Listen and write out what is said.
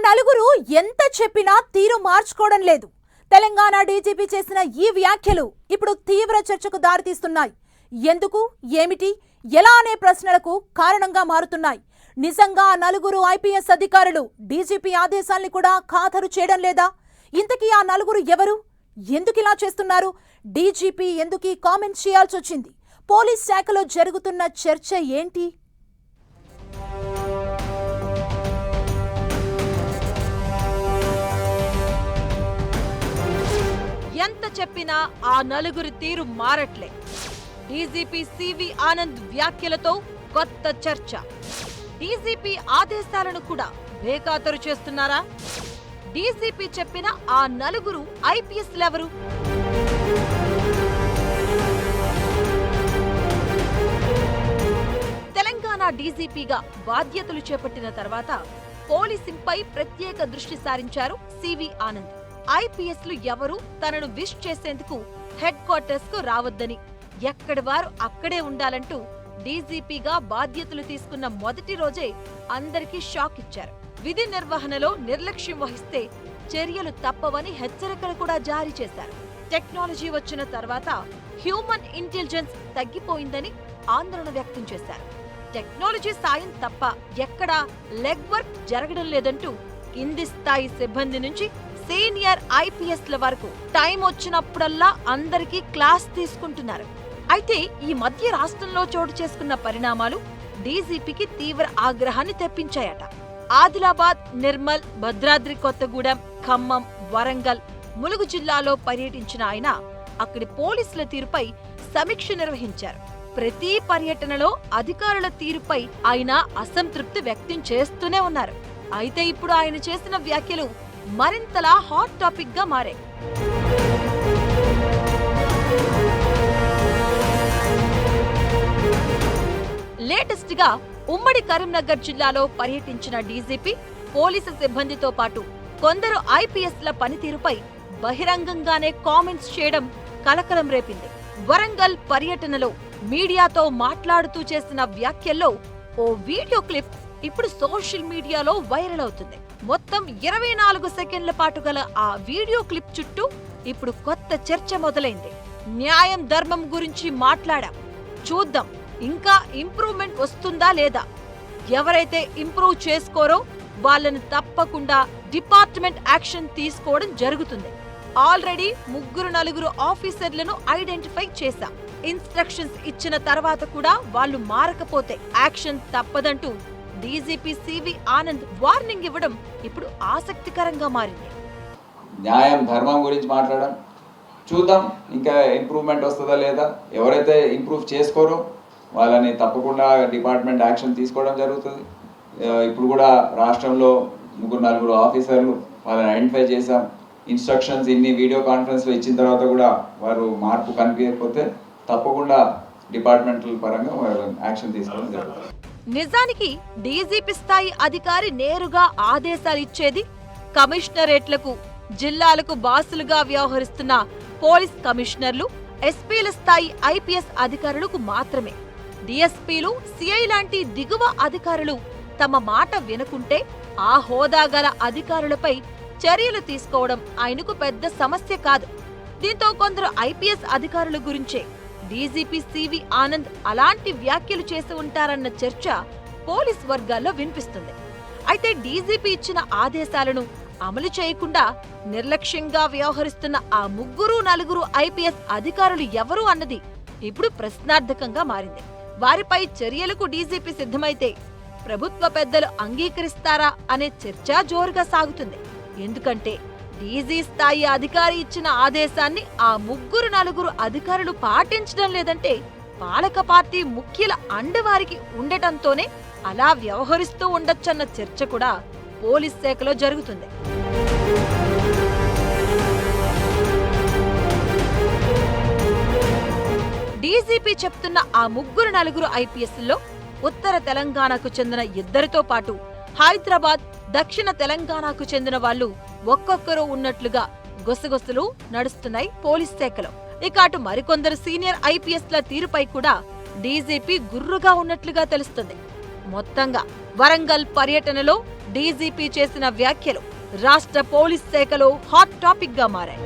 నలుగురు ఎంత చెప్పినా తీరు మార్చుకోవడం లేదు. తెలంగాణ డీజీపీ చేసిన ఈ వ్యాఖ్యలు ఇప్పుడు తీవ్ర చర్చకు దారితీస్తున్నాయి. ఎందుకు, ఏమిటి, ఎలా అనే ప్రశ్నలకు కారణంగా మారుతున్నాయి. నిజంగా నలుగురు ఐపీఎస్ అధికారులు డీజీపీ ఆదేశాల్ని కూడా ఖాతరు చేయడం లేదా? ఇంతకీ ఆ నలుగురు ఎవరు? ఎందుకు ఇలా చేస్తున్నారు? డీజీపీ ఎందుకు కామెంట్ చేయాల్సి వచ్చింది? పోలీస్ శాఖలో జరుగుతున్న చర్చ ఏంటి? ఎంత చెప్పినా ఆ నలుగురి తీరు మారట్లే. డీజీపీ సివి ఆనంద్ వ్యాఖ్యలతో కొత్త చర్చ. డీజీపీ ఆదేశాలను కూడా బేఖాతరు చేస్తున్నారా? డీజీపీ చెప్పిన ఆ నలుగురు ఐపీఎస్లెవరు? తెలంగాణ డీజీపీగా బాధ్యతలు చేపట్టిన తర్వాత పోలీసింగ్పై ప్రత్యేక దృష్టి సారించారు సివి ఆనంద్. ఐపీఎస్లు ఎవరు తనను విష్ చేసేందుకు హెడ్ క్వార్టర్స్ కు రావద్దని, ఎక్కడి వారు అక్కడే ఉండాలంటూ డీజీపీగా బాధ్యతలు తీసుకున్న మొదటి రోజే అందరికీ షాక్ ఇచ్చారు. విధి నిర్వహణలో నిర్లక్ష్యం వహిస్తే చర్యలు తప్పవని హెచ్చరికలు కూడా జారీ చేశారు. టెక్నాలజీ వచ్చిన తర్వాత హ్యూమన్ ఇంటెలిజెన్స్ తగ్గిపోయిందని ఆందోళన వ్యక్తం చేశారు. టెక్నాలజీ సాయం తప్ప ఎక్కడా లెగ్ వర్క్ జరగడం లేదంటూ కింది స్థాయి సిబ్బంది నుంచి సీనియర్ ఐపీఎస్ల వరకు టైం వచ్చినప్పుడల్లా అందరికీ క్లాస్ తీసుకుంటున్నారు. అయితే ఈ మధ్య రాష్ట్రంలో చోటు చేసుకున్న పరిణామాలు డీజీపీకి తీవ్ర ఆగ్రహాన్ని తెప్పించాయట. ఆదిలాబాద్, నిర్మల్, భద్రాద్రి కొత్తగూడెం, ఖమ్మం, వరంగల్, ములుగు జిల్లాలో పర్యటించిన ఆయన అక్కడి పోలీసుల తీరుపై సమీక్ష నిర్వహించారు. ప్రతి పర్యటనలో అధికారుల తీరుపై ఆయన అసంతృప్తి వ్యక్తం చేస్తూనే ఉన్నారు. అయితే ఇప్పుడు ఆయన చేసిన వ్యాఖ్యలు మరింతలా హాట్ టాపిక్ గా మారాయి. లేటెస్ట్ గా ఉమ్మడి కరీంనగర్ జిల్లాలో పర్యటించిన డీజీపీ పోలీసు సిబ్బందితో పాటు కొందరు ఐపీఎస్ల పనితీరుపై బహిరంగంగానే కామెంట్స్ చేయడం కలకలం రేపింది. వరంగల్ పర్యటనలో మీడియాతో మాట్లాడుతూ చేసిన వ్యాఖ్యల్లో ఓ వీడియో క్లిప్ ఇప్పుడు సోషల్ మీడియాలో వైరల్ అవుతుంది. మొత్తం 24 సెకండ్ల పాటు గల ఆ వీడియో క్లిప్ చుట్టూ ఇప్పుడు కొత్త చర్చ మొదలైంది. న్యాయం, ధర్మం గురించి మాట్లాడాం, చూద్దాం ఇంకా ఇంప్రూవ్మెంట్ వస్తుందా లేదా, ఎవరైతే ఇంప్రూవ్ చేసుకోరో వాళ్ళని తప్పకుండా డిపార్ట్మెంట్ యాక్షన్ తీసుకోవడం జరుగుతుంది. ఆల్రెడీ 3-4 ఆఫీసర్లను ఐడెంటిఫై చేశాం. ఇన్స్ట్రక్షన్స్ ఇచ్చిన తర్వాత కూడా వాళ్ళు మారకపోతే యాక్షన్ తప్పదంటూ డీజీపీ సివి ఆనంద్ వార్నింగ్ ఇవ్వడం ఇప్పుడు ఆసక్తికరంగా మారింది. న్యాయం, ధర్మం గురించి మాట్లాడడం, చూద్దాం ఇంకా ఇంప్రూవ్మెంట్ వస్తుందా లేదా, ఎవరైతే ఇంప్రూవ్ చేసుకోరో వాళ్ళని తప్పకుండా డిపార్ట్మెంట్ యాక్షన్ తీసుకోవడం జరుగుతుంది. ఇప్పుడు కూడా రాష్ట్రంలో 3-4 ఆఫీసర్లు వాళ్ళని ఐడెంటిఫై చేశాం. ఇన్స్ట్రక్షన్స్ ఇన్ని వీడియో కాన్ఫరెన్స్లో ఇచ్చిన తర్వాత కూడా వారు మార్పు కనిపించకపోతే తప్పకుండా డిపార్ట్మెంటల్ పరంగా యాక్షన్ తీసుకోవడం జరుగుతుంది. నిజానికి డీజీపీ స్థాయి అధికారి నేరుగా ఆదేశాలు ఇచ్చేది కమిషనరేట్లకు, జిల్లాలకు బాసులుగా వ్యవహరిస్తున్న పోలీస్ కమిషనర్లు, ఎస్పీల స్థాయి ఐపీఎస్ అధికారులకు మాత్రమే. డీఎస్పీలు, సిఐ లాంటి దిగువ అధికారులు తమ మాట వినకుంటే ఆ హోదా గల అధికారులపై చర్యలు తీసుకోవడం ఆయనకు పెద్ద సమస్య కాదు. దీంతో కొందరు ఐపీఎస్ అధికారుల గురించే డీజీపీ సివి ఆనంద్ అలాంటి వ్యాఖ్యలు చేసి ఉంటారన్న చర్చ పోలీస్ వర్గాల్లో వినిపిస్తుంది. అయితే డీజీపీ ఇచ్చిన ఆదేశాలను అమలు చేయకుండా నిర్లక్ష్యంగా వ్యవహరిస్తున్న ఆ 3-4 ఐపీఎస్ అధికారులు ఎవరు అన్నది ఇప్పుడు ప్రశ్నార్థకంగా మారింది. వారిపై చర్యలకు డీజీపీ సిద్ధమైతే ప్రభుత్వ పెద్దలు అంగీకరిస్తారా అనే చర్చ జోరుగా సాగుతుంది. ఎందుకంటే డీజీ స్థాయి అధికారి ఇచ్చిన ఆదేశాన్ని ఆ 3-4 అధికారులు పాటించడం లేదంటే పాలక పార్టీ ముఖ్యుల అండవారికి ఉండటంతోనే అలా వ్యవహరిస్తూ ఉండొచ్చన్న చర్చ కూడా పోలీస్ శాఖలో జరుగుతుంది. డీజీపీ చెప్తున్న ఆ 3-4 ఐపీఎస్ల్లో ఉత్తర తెలంగాణకు చెందిన 2తో పాటు హైదరాబాద్, దక్షిణ తెలంగాణకు చెందిన వాళ్ళు ఒక్కొక్కరు ఉన్నట్లుగా గుసగుసలు నడుస్తున్నాయి పోలీస్ శాఖలో. ఇక అటు మరికొందరు సీనియర్ ఐపీఎస్ల తీరుపై కూడా డీజీపీ గుర్రుగా ఉన్నట్లుగా తెలుస్తుంది. మొత్తంగా వరంగల్ పర్యటనలో డీజీపీ చేసిన వ్యాఖ్యలు రాష్ట్ర పోలీస్ శాఖలో హాట్ టాపిక్ గా మారాయి.